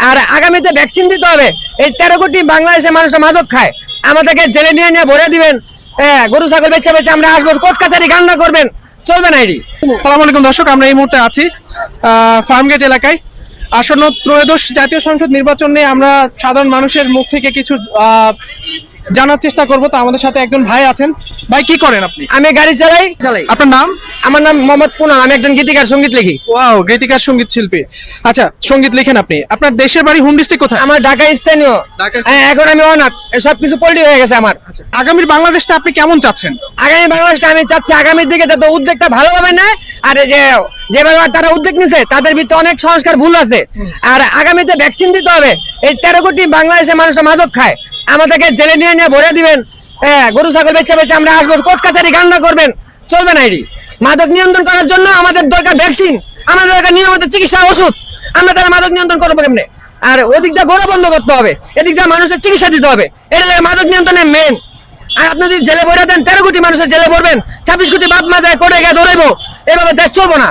আর আগামীতে ভ্যাকসিন দিতে হবে। এই 13 কোটি বাংলাদেশের মানুষ মাদক খায়, আমাদেরকে জেলে নিয়ে নিয়ে ভরে দিবেন। গরু ছাগল বেচে বেচে আমরা আসবো, কোর্ট কাছারি কান্না করবেন, চলবে না এটি। আসসালামু আলাইকুম দর্শক, আমরা এই মুহূর্তে আছি ফার্মগেট এলাকায়। আসন্ন ত্রয়োদশ জাতীয় সংসদ নির্বাচন নিয়ে আমরা সাধারণ মানুষের মুখ থেকে কিছু জানার চেষ্টা করব। তো আমাদের সাথে একজন ভাই আছেন। ভাই, কি করেন আপনি? আমি গাড়ি চালাই। আপনার নাম? আমার নাম মোহাম্মদ পুনাম, আমি একজন গীতিকার, সঙ্গীত লিখি। ওয়াও, গীতিকার, সঙ্গীত শিল্পী। আচ্ছা, সঙ্গীত লিখেন আপনি। আপনার দেশের বাড়ি হোম ডিস্ট্রিক্ট কোথায়? আমার ঢাকা স্থানীয়। এখন আমি অনাথ, সবকিছু পল্টি হয়ে গেছে আমার। আগামীর বাংলাদেশটা আপনি কেমন চাচ্ছেন? আগামী বাংলাদেশটা আমি চাচ্ছি আগামীর দিকে যাতে উদ্যোগটা ভালোভাবে নেয়। আর যেভাবে তারা উদ্যোগ নিছে তাদের ভিতরে অনেক সংস্কার ভুল আছে। আর আগামীতে ভ্যাকসিন দিতে হবে। এই 13 কোটি বাংলাদেশের মানুষ মাদক খায়, আমাদেরকে জেলে নিয়ে নিয়ে ভরে দিবেন। গরু ছাগল বেচে বেচে আমরা আসবো, কোর্ট কাছারি কান্না করবেন, চলবে না এটি। মাদক নিয়ন্ত্রণ করার জন্য আমাদের দরকার ভ্যাকসিন, আমাদের দরকার নিয়মিত চিকিৎসা ওষুধ। আমরা তারা মাদক নিয়ন্ত্রণ করবো কেমনে? আর ওদিক দিয়ে গরু বন্ধ করতে হবে, এদিক দিয়ে মানুষের চিকিৎসা দিতে হবে। এটা মাদক নিয়ন্ত্রণের মেন। আর আপনি যদি জেলে ভরে দেন, 13 কোটি মানুষের জেলে ভরবেন, 26 কোটি বাপ মা যায় কোর্টে গিয়ে ধরেবো, এভাবে দেশ চলবো না।